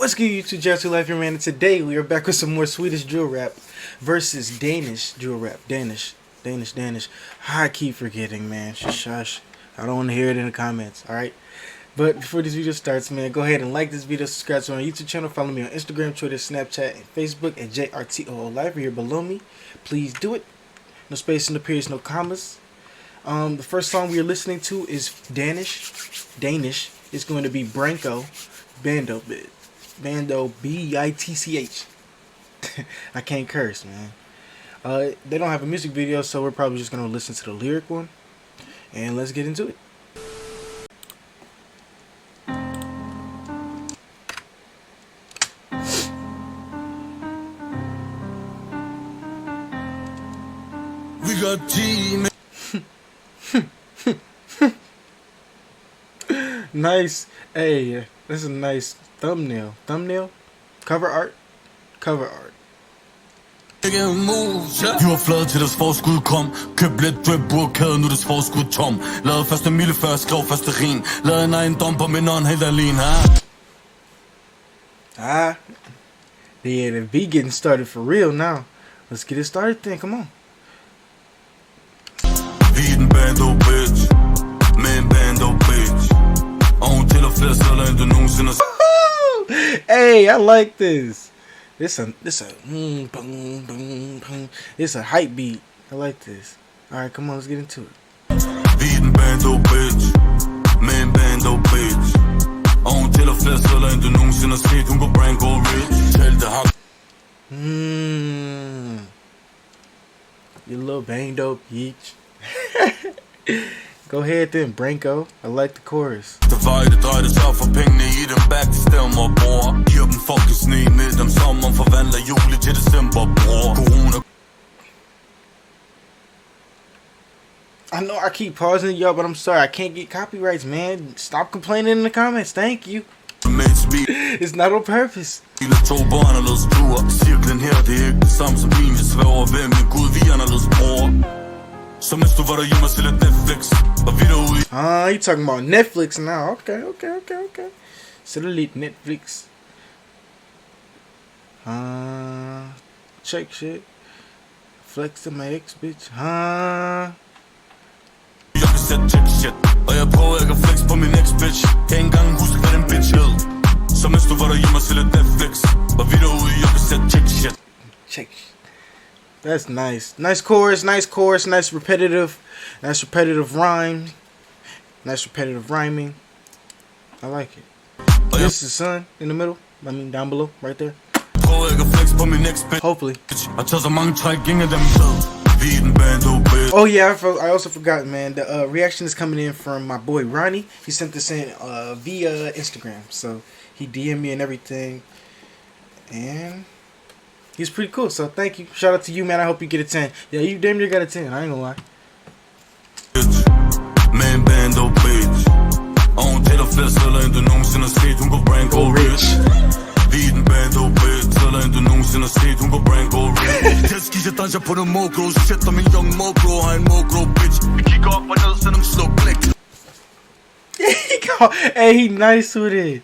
What's good, YouTube? Jazzy Life here, man. And today we are back with some more Swedish drill rap versus Danish drill rap. Danish. I keep forgetting, man. Shush. I don't want to hear it in the comments, alright? But before this video starts, man, go ahead and like this video, subscribe to my YouTube channel, follow me on Instagram, Twitter, Snapchat, and Facebook at JRTOO Live here below me. Please do it. No space, no periods, no commas. The first song we are listening to is Danish. It's going to be BRANCO-BANDO, B-I-T-C-H. I can't curse, man. They don't have a music video, so we're probably just going to listen to the lyric one. And let's get into it. We got team. Nice. Hey, that's a nice thumbnail. Cover art. Du var flad til deres forskud kom. Køb lidt drip-burkade, nu deres forskud tom. Lavede første mille før, skrev første rin. Lavede en ejendom på min ånd helt alene, yeah, the beat getting started for real now. Let's get it started then, come on. Vi den bando, bitch. Med en bando, bitch. Og hun tæller flere sædler, end du nogensinde har. Hey, I like this. This a hype beat. I like this. Alright, come on, let's get into it. Vi den bando, bitch. Med en bando, bitch. Og hun tæller flere sædler, end du nogensinde har set. Hun går Branco rich. Tæl det har. You little bando, bitch. Go ahead then, Branco. I like the chorus. Det drejer sig for pengene i dem back til stemmer, bror. Giver dem fucking sne med dem, som man forvandler juli til december, bror. Corona. I know I keep pausing y'all, but I'm sorry. I can't get copyrights, man. Stop complaining in the comments. Thank you. It's not on purpose. To børn og skruer. Cirklen her, det ikke det samme som min. Jeg svæver ved min Gud, vi anderledes, bror. Så mens du var derhjemme og se lidt Netflix. Og vi derude. You talking about Netflix now. Okay. Så det lidt Netflix. Check shit. Flex to my ex, bitch. Jeg kan sætte check shit. Og jeg prøver ikke at flex på min ex, bitch. Kan ikke engang huske, hvad den bitch hed. Så mens du var derhjemme og se lidt Netflix. Og vi derude, jeg kan sætte check shit. Check. That's nice. Nice chorus, nice repetitive rhyme. Nice repetitive rhyming. I like it. This is Sun in the middle. I mean down below, right there. Hopefully. Oh yeah, I also forgot, man. The reaction is coming in from my boy Ronnie. He sent this in via Instagram. So he DM'd me and everything. And he's pretty cool, so thank you. Shout out to you, man. I hope you get a 10. Yeah, you damn near got a 10. I ain't gonna lie. Man, bando, bitch. Og hun tæller flere sædler, end du nogensinde har set. Hun går Branco rich. Vi den bando, bitch. Sædler, end du nogensinde har set. Hun går Branco rich. Jeg skiser danser på noget mogro. Sætter min young mogro. Har en mogro, bitch. Vi kigger op og ned, sender dem slå blik. Hey, he nice with it.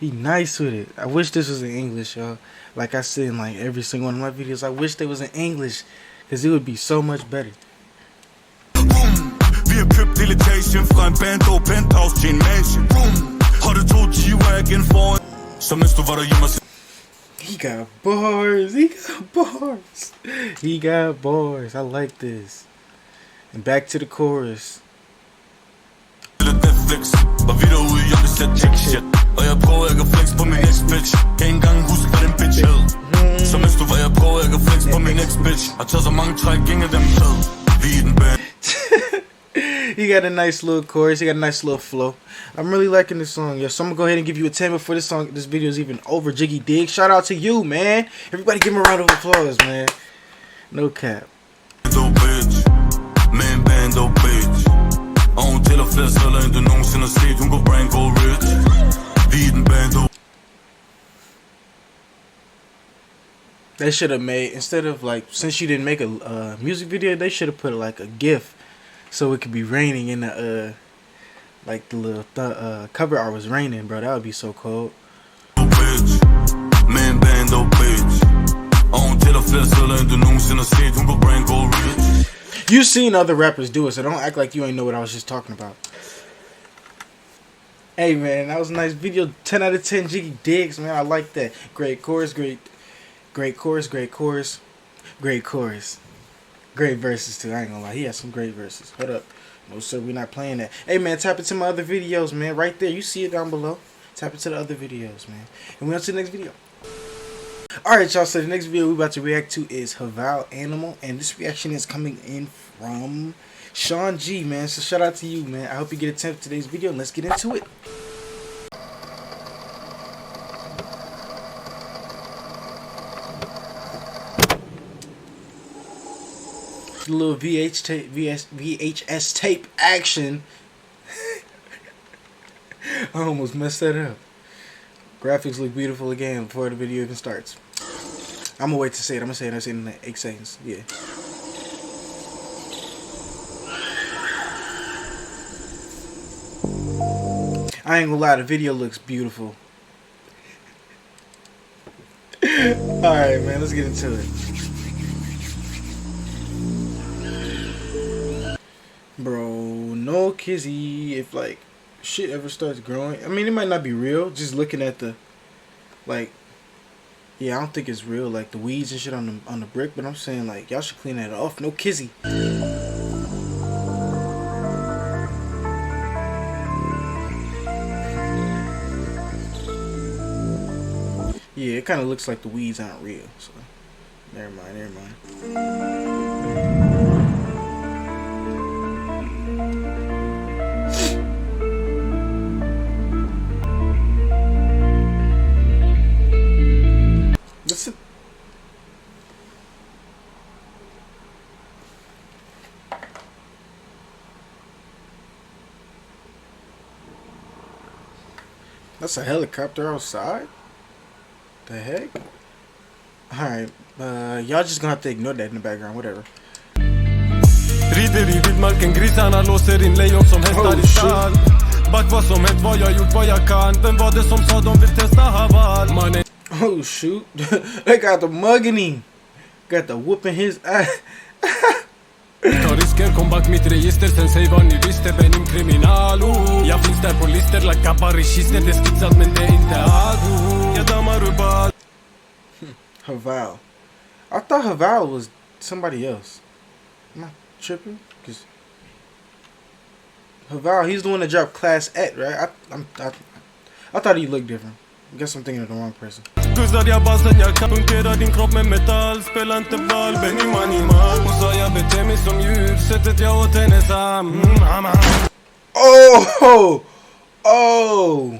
I wish this was in English, y'all. Like I said in like every single one of my videos, I wish they was in English, because it would be so much better. Vi har købt deletation fra en bando, penthouse til en mansion. Har du to G-Wagon foran? Så mens du var derhjemme. He got bars. I like this. And back to the chorus. Netflix, og vi derude, jeg kan sætte check shit. Og jeg prøver ikke at flex på min ex-bitch. Kan ikke engang huske, hvad den bitch hed. Så mens du var, jeg prøver ikke at flex på min ex-bitch. Og tager så mange træk, ingen af dem fed. Vi er den band. He got a nice little chorus. He got a nice little flow. I'm really liking this song, yo. So I'm gonna go ahead and give you a 10 before this video is even over. Jiggy Dig. Shout out to you, man. Everybody give him a round of applause, man. No cap. Bando, bitch. Man, bando, bitch. Og hun tæller flere sædler, end du nogensinde har set. Hun går Branco rich. Vi den bando. They should have made, instead of like, since you didn't make a music video, they should have put like a GIF so it could be raining in the like the little cover art was raining, bro. That would be so cold. bando, bitch. I don't tell a festival in the news in the state, hun går Branco rich. You've seen other rappers do it, so don't act like you ain't know what I was just talking about. Hey man, that was a nice video. 10 out of 10 Jiggy Diggs, man. I like that. Great chorus, great chorus, great chorus, great chorus. Great verses too. I ain't gonna lie, he has some great verses. Hold up. No sir, we're not playing that. Hey man, tap into my other videos, man. Right there, you see it down below. Tap into the other videos, man. And we'll see the next video. Alright y'all, so the next video we're about to react to is HAVAL-ANIMAL, and this reaction is coming in from Sean G, man. So shout out to you, man. I hope you get a 10 for today's video, and let's get into it. A little VHS tape action. I almost messed that up. Graphics look beautiful again before the video even starts. I'm gonna wait to say it. I'm gonna say it in like 8 seconds. Yeah. I ain't gonna lie, the video looks beautiful. Alright, man, let's get into it. Bro, no kizzy. If like shit ever starts growing, I mean, it might not be real. Just looking at the, like, yeah, I don't think it's real. Like the weeds and shit on the brick, but I'm saying like y'all should clean that off. No kizzy. Yeah, it kind of looks like the weeds aren't real. So, never mind, never mind. That's a helicopter outside? The heck? Alright, y'all just gonna have to ignore that in the background, whatever. Rider i vildmarken, grisarna låser in lejon som hästar i stall. Bak vad som hänt, vad jag gjort, vad jag kan. Vem var det som sa de vill testa Haval? Mannen. Oh shoot. They got the mugging him. Got the whooping his ass. Ta risker, kom bak mitt register, sen säg vad ni visste, benim kriminal. Jag finns där på lister, like kappar i kister, det är skitsat men det är inte ago. Jag dammar ur ball. Haval. I thought Haval was somebody else. Am I tripping? Cause Haval, he's the one that dropped Class X, right? I thought he looked different. I guess I'm thinking of the wrong person. Guzar jag basen, jag kan punktera din kropp med metall. Spela inte ball, benim animal. Hon sa jag beter mig som djur, sättet jag åt henne sam. Oh!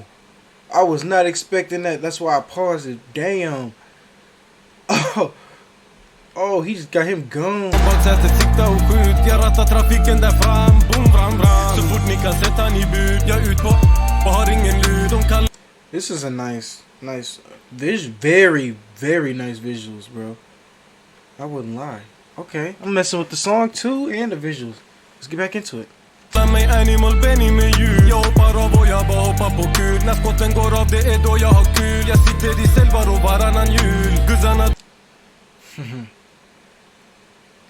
I was not expecting that. That's why I paused it. Damn. Oh, he just got him gone. Baksätet sikta och skjut, jag rattar trafiken där fram. Boom, bram, bram. Så fort ni kan sätta ni bud, jag ut på och har ingen lud. De kallar. This is a nice very nice visuals, bro. I wouldn't lie. Okay, I'm messing with the song too and the visuals. Let's get back into it. Animal benim med djur. Jag hoppar av och jag bara hoppar på kul. När skotten går av det är då jag har kul. Jag sitter i silver och varannan jul. Guzzarna.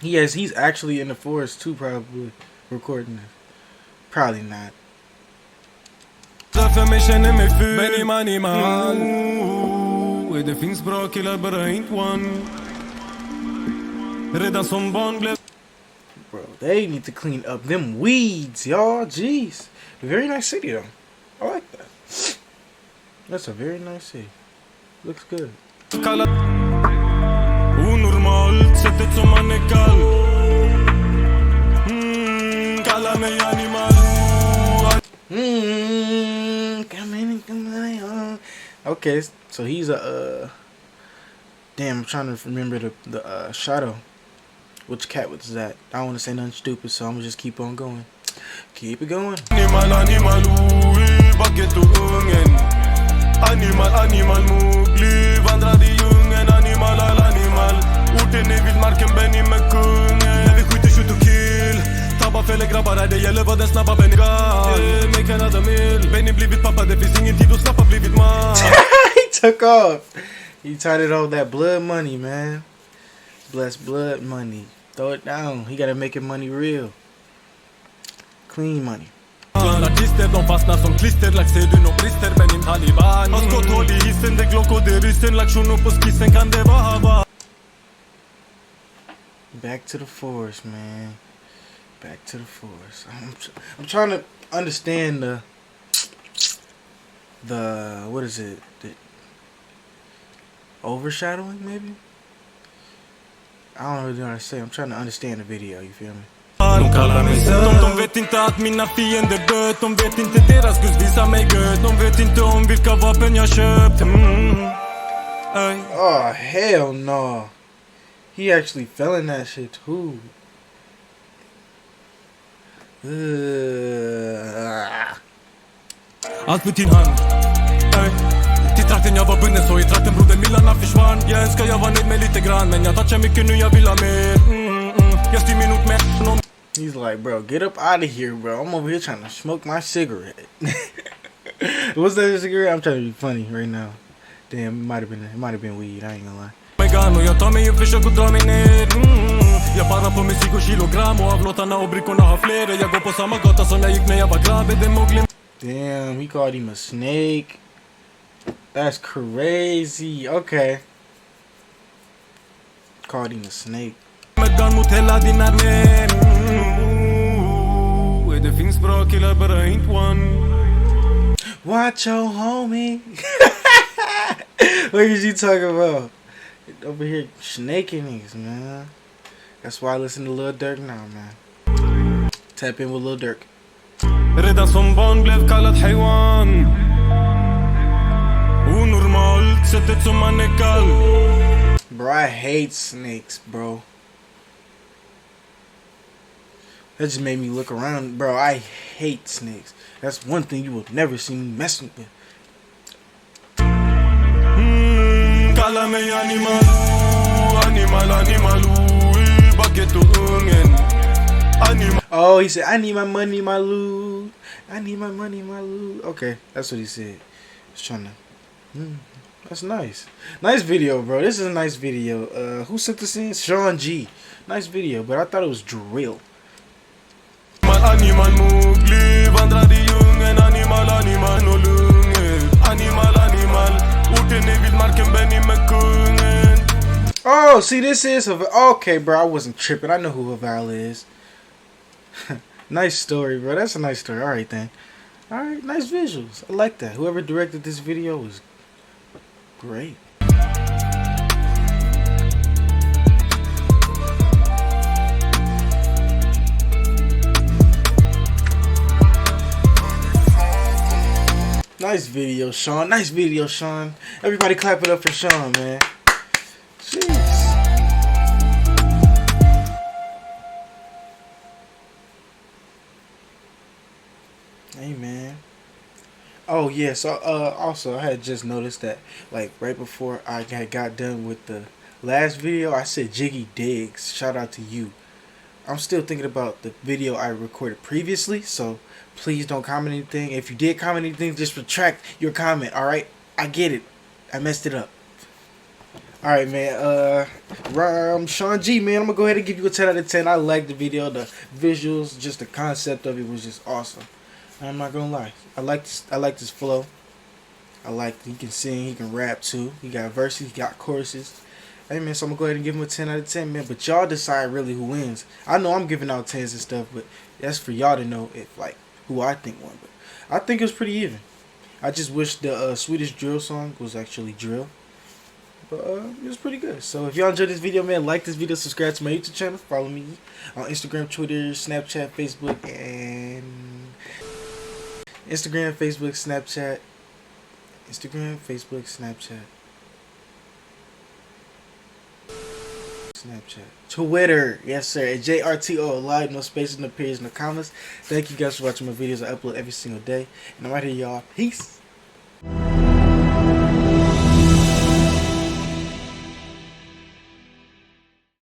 He's actually in the forest too, probably recording this. Probably not. För mig känner mig ful. Benim animal. Det finns bra killar, bara inte one. Redan som barn blev. Bro, they need to clean up them weeds, y'all. Jeez. Very nice city, though. I like that. That's a very nice city. Looks good. Onormalt, sättet som man är kall. Kalla mig animal. Okay, so he's a damn, I'm trying to remember the shadow. Which cat was that? I don't want to say nothing stupid, so I'm gonna just keep on going. Keep it going. Animal, baget och ungen. Animal, mugli. Vandrar i djungeln, animal. Orten i vildmarken, Benny med kungen. Vi skjuter, shoot och kill. Tabba fäller grabbar här, det gäller vad den snabba Benny gal. Make another meal. Benny blivit pappa, det finns ingen tid att slappa, blivit man. He took off. He tied it on that blood money, man. Bless blood money. Throw it down. He gotta make it money real. Clean money. Artister, de fastnar som klister. Like ser du nån brister, benim Taliban. Har skott hål i hissen, det glock och det ryssen. Like shuno på skissen, kan det vara hava? Back to the forest, man. Back to the forest. I'm trying to understand the what is it? The overshadowing, maybe? I don't really know what to say. I'm trying to understand the video, you feel me? De kallar mig söt. De vet inte att mina fiender dött. De vet inte deras gud visar mig gött. De vet inte om vilka vapen jag köpt. Oh, hell no. He actually fell in that shit too. Allt på din hand. Till trakten jag var bunden så i trakten broder millarna försvann. Jag önskar jag var nöjd med lite grann. Men jag touchar mycket nu, jag vill ha mer. Jag styr min ort med. He's like, bro, get up out of here, bro. I'm over here trying to smoke my cigarette. What's that cigarette? I'm trying to be funny right now. Damn, it might have been weed. I ain't gonna lie. Och jag tar mig upp, försöker dra mig ner. Jag parar på musik och kilogram. Och av låtarna och brickorna har fler. Jag går på samma gata som jag gick när jag var gravid. Damn, he called him a snake. That's crazy. Okay. Called him a snake. Mot hela din armé. Det finns bra killar, bara ain't one. Watch your homie. What is you talking about? Over here snaking niggas, man. That's why I listen to Lil Durk now, man. Tap in with Lil Durk. Redan som barn blev kallad hejwan. Onormalt, sättet som man är kall. Bro, I hate snakes, bro. That just made me look around. Bro, I hate snakes. That's one thing you will never see me messing with. Kalla mig animal. Animal, animal. Baguette ungen. Animal. Oh, he said, I need my money, my loot. I need my money, my loot. Okay, that's what he said. He's trying to... That's nice. Nice video, bro. This is a nice video. Who sent this in? Sean G. Nice video, but I thought it was drill. Animal mugli, vandrar i djungeln. Animal, animal och lungen. Animal, animal. Orten är vildmarken, Benny med kungen. Oh, see, this is... Okay, bro, I wasn't tripping. I know who HAVAL is. Nice story, bro. That's a nice story. All right, then. All right, nice visuals. I like that. Whoever directed this video was great. Nice video, Sean. Nice video, Sean. Everybody clap it up for Sean, man. Jeez. Hey, man. Oh, yeah. So, also, I had just noticed that, like, right before I had got done with the last video, I said Jiggy Diggs. Shout out to you. I'm still thinking about the video I recorded previously, so please don't comment anything. If you did comment anything, just retract your comment, alright? I get it. I messed it up. Alright, man. Sean G, man, I'm going to go ahead and give you a 10 out of 10. I liked the video. The visuals, just the concept of it was just awesome. I'm not going to lie. I like this flow. I like he can sing, he can rap too. He got verses, he got choruses. Hey, man, so I'm going to go ahead and give him a 10 out of 10, man. But y'all decide really who wins. I know I'm giving out 10s and stuff, but that's for y'all to know if, like, who I think won. But I think it was pretty even. I just wish the Swedish drill song was actually drill. But it was pretty good. So if y'all enjoyed this video, man, like this video, subscribe to my YouTube channel, follow me on Instagram, Twitter, Snapchat, Facebook, and Instagram, Facebook, Snapchat. Instagram, Facebook, Snapchat. Snapchat. Twitter. Yes, sir. At JRTO live, no spaces, no periods, no commas. Thank you guys for watching my videos. I upload every single day. And I'm out here, y'all. Peace.